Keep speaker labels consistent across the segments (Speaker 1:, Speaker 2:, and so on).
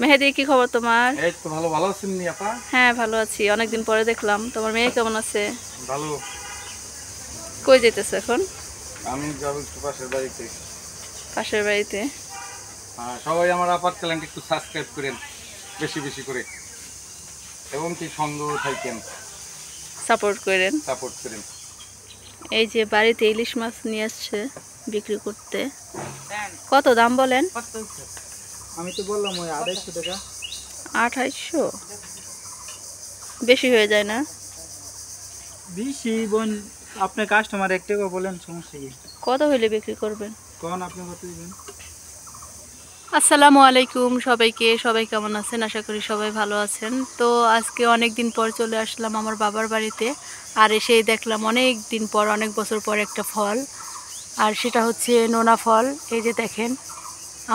Speaker 1: মেহেদি, কি খবর তোমার?
Speaker 2: এই তো ভালো। ভালো আছেন নি আপা?
Speaker 1: হ্যাঁ, ভালো আছি। অনেকদিন পরে দেখলাম। তোমার মেয়ে কেমন আছে?
Speaker 2: ভালো।
Speaker 1: কই যেতেছে এখন?
Speaker 2: আমি যাব একটু পাশের বাড়িতে।
Speaker 1: পাশের বাড়িতে?
Speaker 2: হ্যাঁ, সবাই আমার আপার চ্যানেলটি একটু সাবস্ক্রাইব করেন বেশি বেশি করে, এবং কি সঙ্গ থাকেন,
Speaker 1: সাপোর্ট করেন।
Speaker 2: সাপোর্ট করেন।
Speaker 1: এই যে বাড়িতে ইলিশ মাছ নিয়ে আসছে বিক্রি করতে। কত দাম বলেন?
Speaker 2: আমি তো বললাম ওই 250 টাকা।
Speaker 1: 2800? বেশি হয়ে যায় না?
Speaker 2: বেশি বোন, আপনার কাস্টমার এক টাকা বলেন, সমস্যা কি?
Speaker 1: কত হইলে বিক্রি করবেন?
Speaker 2: কোন আপনি কত দিবেন?
Speaker 1: আসসালামু আলাইকুম সবাইকে। সবাই কেমন আছেন? আশা করি সবাই ভালো আছেন। তো আজকে অনেক দিন পর চলে আসলাম আমার বাবার বাড়িতে। আর এসেই দেখলাম অনেক দিন পর, অনেক বছর পর একটা ফল। আর সেটা হচ্ছে নোনা ফল। এই যে দেখেন,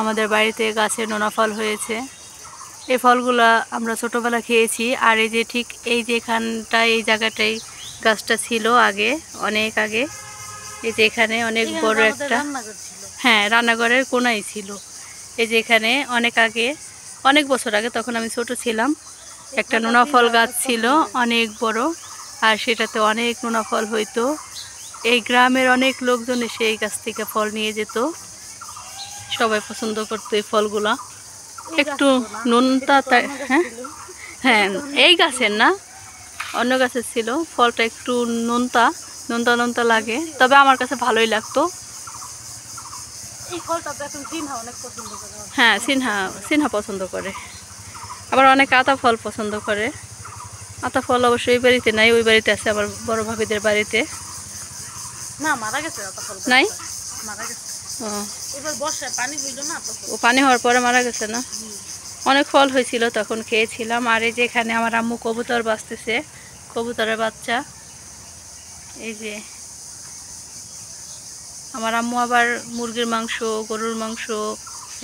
Speaker 1: আমাদের বাড়িতে গাছে নোনা ফল হয়েছে। এই ফলগুলা আমরা ছোটোবেলা খেয়েছি। আর এই যে ঠিক এই যে এখানটায়, এই জায়গাটাই গাছটা ছিল আগে, অনেক আগে। এই যে এখানে অনেক বড় একটা, হ্যাঁ, রান্নাঘরের কোনায় ছিল। এই যে এখানে অনেক আগে, অনেক বছর আগে, তখন আমি ছোট ছিলাম, একটা নোনা ফল গাছ ছিল অনেক বড়। আর সেটাতে অনেক নোনা ফল হইতো। এই গ্রামের অনেক লোকজন এসে এই গাছ থেকে ফল নিয়ে যেত। সবাই পছন্দ করতো এই ফলগুলা। একটু নোনতা, হ্যাঁ হ্যাঁ, এই গাছের না, অন্য গাছের ছিল। ফলটা একটু নোনতা নোনতা নোনতা লাগে, তবে আমার কাছে ভালোই লাগতো। হ্যাঁ, সিনহা সিনহা পছন্দ করে। আবার অনেক আতা ফল পছন্দ করে। আতা ফল অবশ্যই এই বাড়িতে নাই, ওই বাড়িতে আছে আমার বড় ভাবিদের বাড়িতে।
Speaker 3: না, মারা গেছে আতা ফল
Speaker 1: নাই?
Speaker 3: মারা গেছে।
Speaker 1: ও,
Speaker 3: এবার বর্ষায় পানি হইল না তো।
Speaker 1: ও পানি হওয়ার পরে মারা গেছে না? অনেক ফল হয়েছিল, তখন খেয়েছিলাম। আর এই যে এখানে আমার আম্মু কবুতর বাঁচতেছে, কবুতরের বাচ্চা। এই যে আমার আম্মু আবার মুরগির মাংস, গরুর মাংস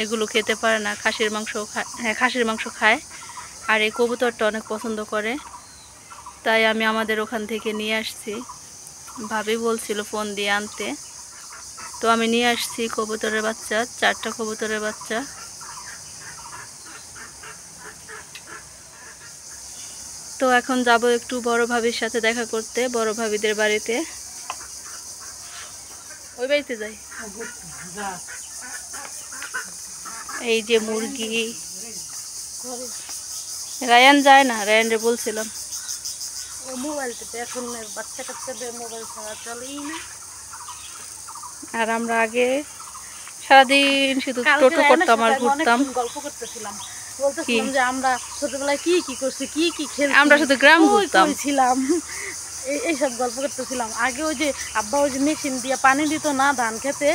Speaker 1: এগুলো খেতে পারে না, খাসির মাংস খায়। হ্যাঁ, খাসির মাংস খায়। আর এই কবুতরটা অনেক পছন্দ করে, তাই আমি আমাদের ওখান থেকে নিয়ে আসছি। ভাবি বলছিল ফোন দিয়ে আনতে, তো আমি নিয়ে আসছি কবুতরের বাচ্চা, 4টা কবুতরের বাচ্চা। তো এখন যাব একটু বড় ভাবির সাথে দেখা করতে, বড় ভাবিদের বাড়িতে। ওই বাড়িতে যাই। এই যে মুরগি, রায়ান যায় না, রায়ানরে বলছিলাম।
Speaker 3: ও মোবাইলটাতে এখন বাচ্চা কাচ্চাদের মোবাইল ছাড়া চলেই না।
Speaker 1: আর আমরা আগে সারাদিন শুধু টোটো করতাম আর ঘুরতাম।
Speaker 3: গল্প করতেছিলাম, বলতেছিলাম যে আমরা ছোটবেলায় কি কি করছি, কি কি খেলছি,
Speaker 1: আমরা শুধু গ্রাম ঘুরতাম।
Speaker 3: এইসব গল্প করতেছিলাম। আগে ওই যে আব্বা ওই যে মেশিন দিয়ে পানি দিত না ধান খেতে,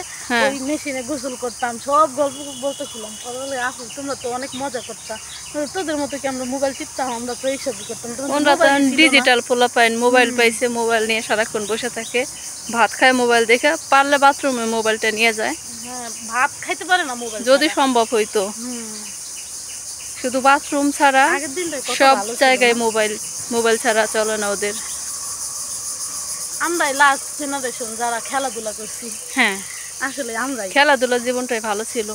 Speaker 3: ওই মেশিনে গোসল করতাম, সব গল্প বলতেছিলাম। আসলে তোমরা তো অনেক মজা করতাম, তোদের মতো কি আমরা মোবাইল টিপতাম? আমরা তো এইসবই করতাম।
Speaker 1: ওরা তো ডিজিটাল পোলা পাইন, মোবাইল পাইছে, মোবাইল নিয়ে সারাক্ষণ বসে থাকে, ভাত খায় মোবাইল দেখে, পারলে বাথরুমে মোবাইলটা নিয়ে যায়।
Speaker 3: হ্যাঁ, ভাত খাইতে পারে না মোবাইল
Speaker 1: যদি সম্ভব হইতো। শুধু বাথরুম ছাড়া সব জায়গায় মোবাইল, মোবাইল ছাড়া চলে না ওদের।
Speaker 3: আমরাই লাস্ট জেনারেশন যারা খেলাধুলা করছি।
Speaker 1: হ্যাঁ,
Speaker 3: আসলে আমরাই,
Speaker 1: খেলাধুলার জীবনটাই ভালো ছিল।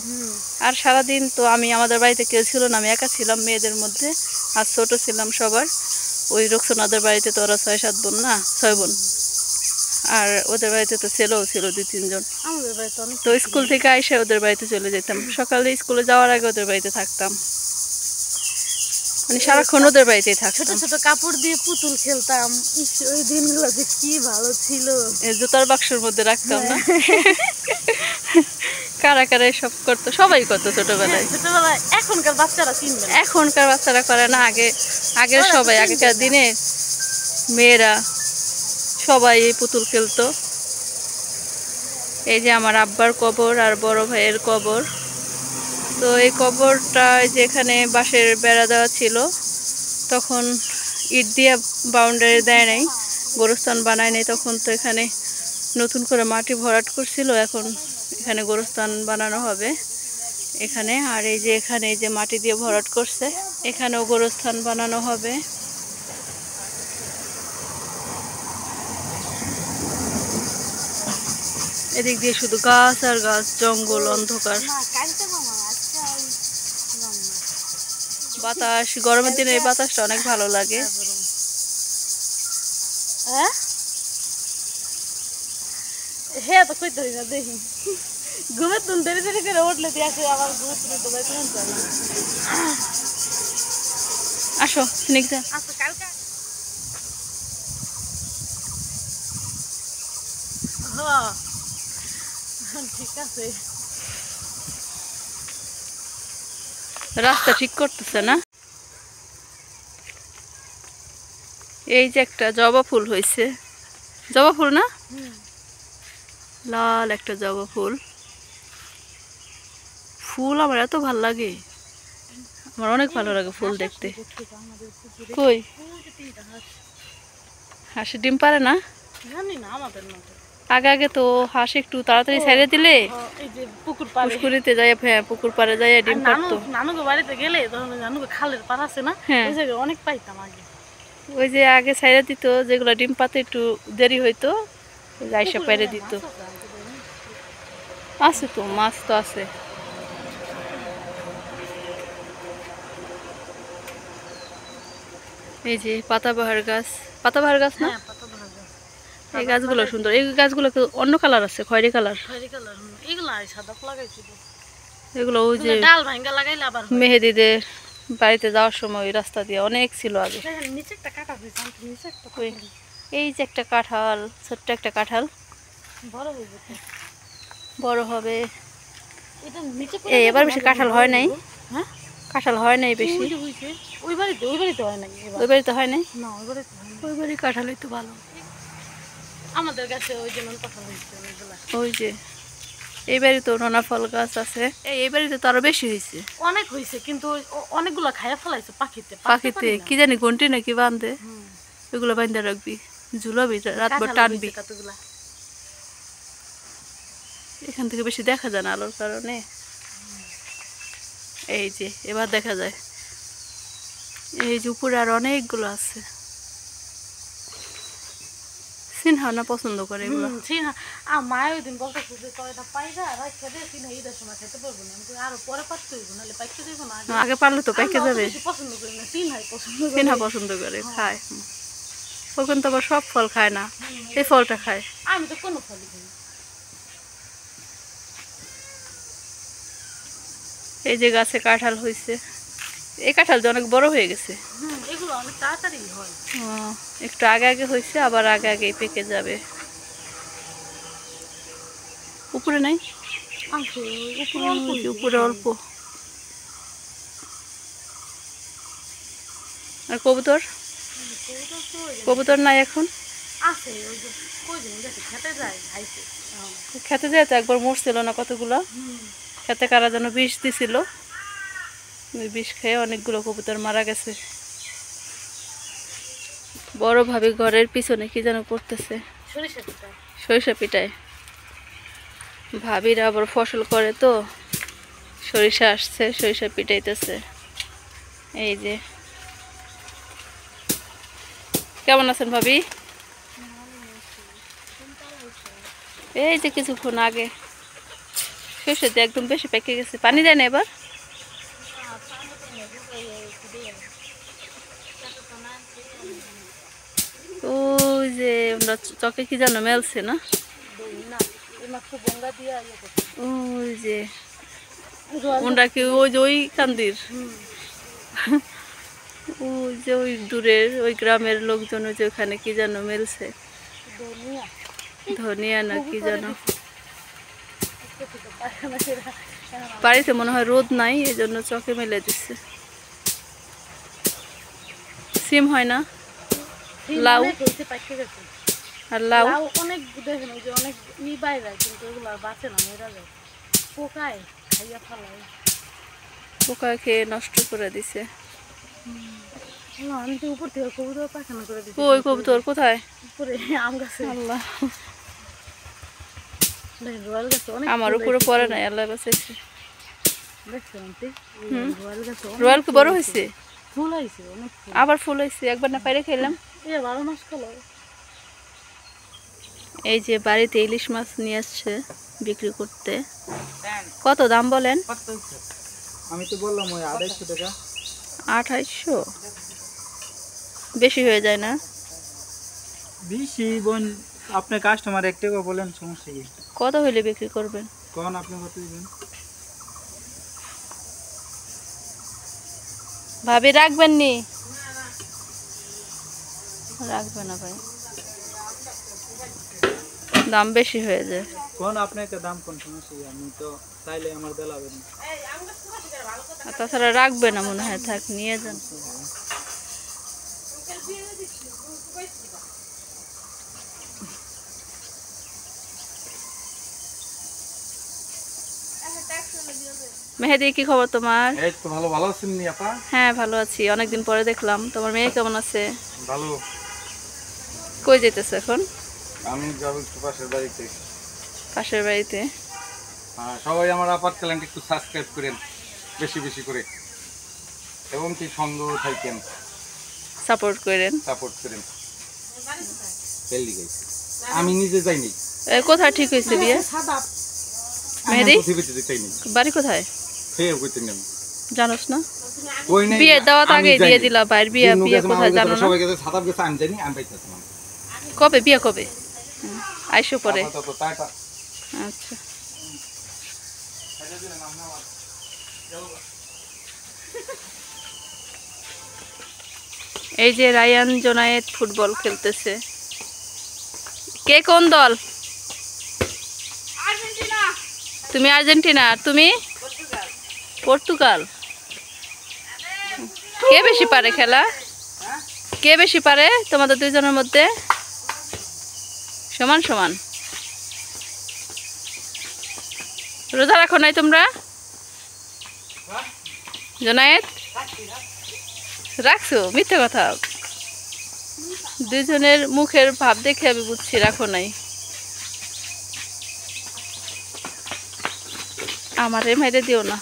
Speaker 1: আর সারাদিন তো আমি, আমাদের বাড়িতে কেউ ছিল না, আমি একা ছিলাম মেয়েদের মধ্যে। আর ছোট ছিলাম সবার। ওই রোকসোনাদের বাড়িতে তো ওরা 6-7 বোন, না 6 বোন। আর ওদের বাড়িতে তো ছেলেও ছিল 2-3 জন।
Speaker 3: আমাদের বাড়িতে অনেক,
Speaker 1: তো স্কুল থেকে আইসা ওদের বাড়িতে চলে যেতাম, সকালে স্কুলে যাওয়ার আগে ওদের বাড়িতে থাকতাম, মানে সারাক্ষণ ওদের বাড়িতেই থাকতাম।
Speaker 3: ছোট ছোট কাপড় দিয়ে পুতুল খেলতাম। ওই দিনগুলো যে কি ভালো ছিল।
Speaker 1: জুতার বাক্সের মধ্যে রাখতাম না? কারা কারা সব করতো, সবাই করতো ছোটবেলায়।
Speaker 3: ছোটবেলায় এখনকার বাচ্চারা চিনবে না।
Speaker 1: এখনকার বাচ্চারা করে না, আগের সবাই, আগেকার দিনে মেয়েরা সবাই এই পুতুল খেলতো। এই যে আমার আব্বার কবর আর বড় ভাইয়ের কবর। তো এই কবরটা যেখানে বাঁশের বেড়া দেওয়া ছিল, তখন ইট দিয়ে বাউন্ডারি দেয় নাই, গোরস্থান বানায় নাই তখন। তো এখানে নতুন করে মাটি ভরাট করছিল, এখন এখানে গোরস্থান বানানো হবে এখানে। আর এই যে এখানে এই যে মাটি দিয়ে ভরাট করছে, এখানেও গোরস্থান বানানো হবে। এদিক দিয়ে শুধু গাছ আর গাছ, জঙ্গল, অন্ধকার। বাতাস, গরমের দিনে এই বাতাসটা অনেক ভালো লাগে।
Speaker 3: হ্যাঁ হ্যাঁ তো কই ধরি না দেখি ঘুমের তুন দেরি দেরি করে উঠলে দিয়ে আসে আবার ঘুমের তুলে তো যাইতে মন চায় না।
Speaker 1: আসো স্নিগ্ধা।
Speaker 3: আচ্ছা কালকে ঠিক আছে।
Speaker 1: রাস্তা ঠিক করতেছে না। এই যে একটা জবা ফুল হয়েছে, জবা ফুল না, লাল একটা জবা ফুল। ফুল আমার এত ভাল লাগে, আমার অনেক ভালো লাগে ফুল দেখতে। কই হাঁসের ডিম পারে না?
Speaker 3: জানি না আমাদের মতো
Speaker 1: আগে আগে তো হাঁস একটু তাড়াতাড়ি ছেড়ে দিলে
Speaker 3: এই যে পুকুর পাড়ে
Speaker 1: পুকুরিতে যাই, হ্যাঁ পুকুর পাড়ে যাই ডিম পারতো।
Speaker 3: নানুকে বাড়িতে গেলে তখন নানুকে খালের পার আছে না,
Speaker 1: হ্যাঁ
Speaker 3: ওই জায়গায় অনেক পাইতাম আগে।
Speaker 1: ওই যে আগে ছেড়ে দিত, যেগুলো ডিম পাতে একটু দেরি হইতো, আইসা পেরে দিত। আছে তো, মাছ তো আছে। এই যে পাতাবাহার গাছ, পাতাবাহার গাছ না, এই গাছগুলো সুন্দর। এই গাছগুলো অন্য কালার আছে, খয়েরি কালার। এগুলো ওই যে মেহেদিদের বাড়িতে যাওয়ার সময় ওই রাস্তা দিয়ে অনেক ছিল আগে। এই যে একটা কাঁঠাল, ছোট্ট একটা কাঁঠাল, বড় হবে। এই এবার বেশি কাঁঠাল হয় নাই, কাঁঠাল হয় নাই বেশি।
Speaker 3: ওই বাড়িতে হয় নাই,
Speaker 1: ওই বাড়িতে হয় নাই,
Speaker 3: না ওই বাড়িতে
Speaker 1: ওই বাড়ি কাঁঠালই তো ভালো।
Speaker 3: আমাদের কাছে ওই যেমন কাঁঠাল হয়েছে অনেকগুলা।
Speaker 1: ওই যে এই বাড়িতে নোনা ফল গাছ আছে, এই বাড়িতে তো আরো বেশি হয়েছে,
Speaker 3: অনেক হয়েছে, কিন্তু অনেকগুলো খাইয়া ফেলাইছে পাখিতে।
Speaker 1: পাখিতে কি জানি ঘন্টি নাকি বাঁধে, ওইগুলো বাঁধে রাখবি, ঝুলাবি, রাতভর টানবি। এখান থেকে বেশি দেখা যায় না আলোর কারণে। এই যে এবার দেখা যায়, এই যে উপরে আর অনেকগুলো আছে। সিনহা না পছন্দ করে এগুলো।
Speaker 3: মায়ের ওই দিন বলতেছে যে কয়টা পাইগা রাখা দে, সিনহা ঈদের সময় খেতে পারবো না, আরো পরে পারতে হইব, নাহলে পাইতে দেবো না।
Speaker 1: আগে পারলে তো পাইকে যাবে।
Speaker 3: পছন্দ করি না, সিনহাই পছন্দ করে।
Speaker 1: সিনহা পছন্দ করে, খায়। ওখান তো আবার সব ফল খায় না, এই ফলটা খায়।
Speaker 3: আমি তো কোনো ফলই খাই।
Speaker 1: এই যে গাছে কাঁঠাল হয়েছে, এই কাঁঠাল যে অনেক বড় হয়ে গেছে।
Speaker 3: এগুলো অনেক তাড়াতাড়ি হয়।
Speaker 1: একটু আগে আগে হয়েছে, আবার আগে আগে পেকে যাবে। উপরে নাই, উপরে অল্প। আর কবুতর, কবুতর নাই এখন। খেতে যায় তো, একবার মরছিল না কতগুলো, খেতে কারা যেন বিষ দিছিল, ওই বিষ খেয়ে অনেকগুলো কবুতর মারা গেছে। বড় ভাবে ঘরের পিছনে কি যেন করতেছে, সরিষা পিটায়। ভাবিরা আবার ফসল করে তো, সরিষা আসছে, সরিষা পিটাইতেছে। এই যে কেমন আছেন ভাবি? এই যে কিছুক্ষণ আগে সরিষা দিয়ে একদম বেশি পেকে গেছে, পানি দেয় না এবার। ওই যে আমরা চকে কি যেন মেলছে না, ওই যে ওনরা কি ওই যে ওই কান্দির, ওই যে ওই দূরের ওই গ্রামের লোকজন ওই যে ওখানে কি যেন মেলছে, ধনিয়া না কি যেন। বাড়িতে মনে হয় রোদ নাই, এই জন্য চকে মেলে দিচ্ছে। সিম হয় না, লাউ আর লাউ
Speaker 3: অনেক দেখেন ওই যে অনেক বাইরে, কিন্তু এগুলো বাঁচে না, মেরা যায়, পোকায় খাইয়া ফেলায়।
Speaker 1: পোকা খেয়ে নষ্ট করে দিছে।
Speaker 3: আমি তো উপর থেকে কবুতর পায়খানা করে দিচ্ছি।
Speaker 1: ওই কবুতর কোথায়?
Speaker 3: উপরে আম গাছে।
Speaker 1: আল্লাহ,
Speaker 3: রয়্যাল গাছে অনেক,
Speaker 1: আমার উপরে পড়ে নাই, আল্লাহ বাঁচাইছে।
Speaker 3: রয়্যাল
Speaker 1: কি বড় হয়েছে?
Speaker 3: ফুল হয়েছে অনেক,
Speaker 1: আবার ফুল হয়েছে, একবার না পাইরে খেলাম।
Speaker 3: 12 মাস খেলো।
Speaker 1: এই যে বাড়িতে ইলিশ মাছ নিয়ে আসছে বিক্রি করতে। কত দাম বলেন?
Speaker 2: আমি তো বললাম ওই 250 টাকা।
Speaker 1: 2800 বেশি হয়ে যায় না?
Speaker 4: বেশি বোন, আপনি কাস্টমার এক টাকা বলেন, সমস্যা কি?
Speaker 1: কত হইলে বিক্রি করবেন?
Speaker 4: কোন আপনি কত দিবেন?
Speaker 1: ভাবি রাখবেন নি? রাখবে না ভাই, দাম বেশি হয়ে যায়।
Speaker 4: কোন আপনি একটা দাম কোন, সমস্যা কি? আমি তো চাইলে আমার দেলাবেন।
Speaker 1: আর তাছাড়া রাখবে না মনে হয়, থাক নিয়ে যান। মেহেদি, কি খবর তোমার?
Speaker 2: এই তো ভালো, ভালো আছেন নি আপা?
Speaker 1: হ্যাঁ ভালো আছি, অনেকদিন পরে দেখলাম। তোমার মেয়ে কেমন আছে?
Speaker 2: ভালো।
Speaker 1: কই যেতেছে এখন?
Speaker 2: আমি যাবো একটু পাশের বাড়িতে।
Speaker 1: পাশের বাড়িতে?
Speaker 2: সবাই আমার আপার চ্যানেলটি একটু সাবস্ক্রাইব করেন বেশি বেশি করে, এবং কি সঙ্গ থাকেন,
Speaker 1: সাপোর্ট করেন।
Speaker 2: সাপোর্ট করেন। আমি নিজে যাইনি।
Speaker 1: কোথায় ঠিক হয়েছে বিয়ে? মেহেদি, বাড়ি কোথায় জানোস না? বিয়ে দেওয়া তো আগে দিয়ে দিলা, ভাইয়ের বিয়ে বিয়ে কোথায় জানো না? কবে বিয়ে কবে? আইসো পরে। আচ্ছা, এই যে রায়ান জোনায়েদ ফুটবল খেলতেছে। কে কোন দল? তুমি আর্জেন্টিনা, আর তুমি? পর্তুগাল। কে বেশি পারে খেলা? কে বেশি পারে তোমাদের দুইজনের মধ্যে? সমান সমান। রোজা রাখো নাই তোমরা? জোনায়েদ রাখছো? মিথ্যে কথা, দুইজনের মুখের ভাব দেখে আমি বুঝছি রাখো নাই। আমারে মেরে দিও না।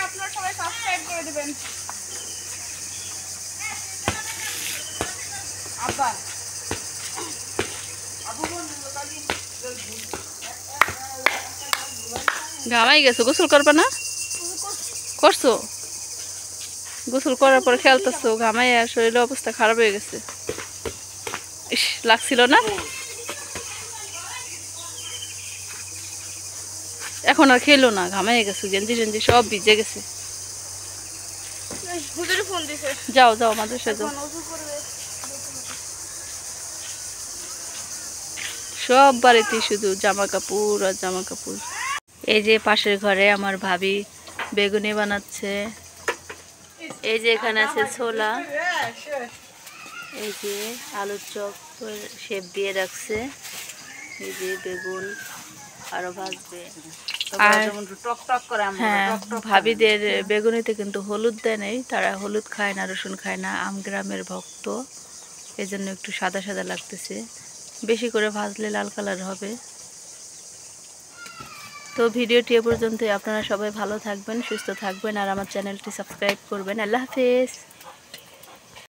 Speaker 1: আপনারা সবাই সাবস্ক্রাইব করে দিবেন। আব্বা ঘামাই গেছো, গোসল করবে না? করছো? গোসল করার পরে খেলতেছো, ঘামাই আর শরীরের অবস্থা খারাপ হয়ে গেছে। ইস, লাগছিল না? এখন আর খেলো না, ঘামাই গেছে, গেঞ্জি টেঞ্জি সব ভিজে গেছে। যাও যাও মাদ্রাসা যাও। সব বাড়িতে শুধু জামা কাপড় আর জামা কাপড়। এই যে পাশের ঘরে আমার ভাবি বেগুনি বানাচ্ছে। এই যে এখানে আছে ছোলা, এই যে আলুর চপ শেপ দিয়ে রাখছে, এই যে বেগুন আরো ভাজবে। আর হ্যাঁ, ভাবিদের বেগুনিতে কিন্তু হলুদ দেয় নেই, তারা হলুদ খায় না, রসুন খায় না, আমগ্রামের ভক্ত, এজন্য একটু সাদা সাদা লাগতেছে। বেশি করে ভাজলে লাল কালার হবে। তো ভিডিওটি এ পর্যন্তই। আপনারা সবাই ভালো থাকবেন, সুস্থ থাকবেন, আর আমার চ্যানেলটি সাবস্ক্রাইব করবেন। আল্লাহ হাফেজ।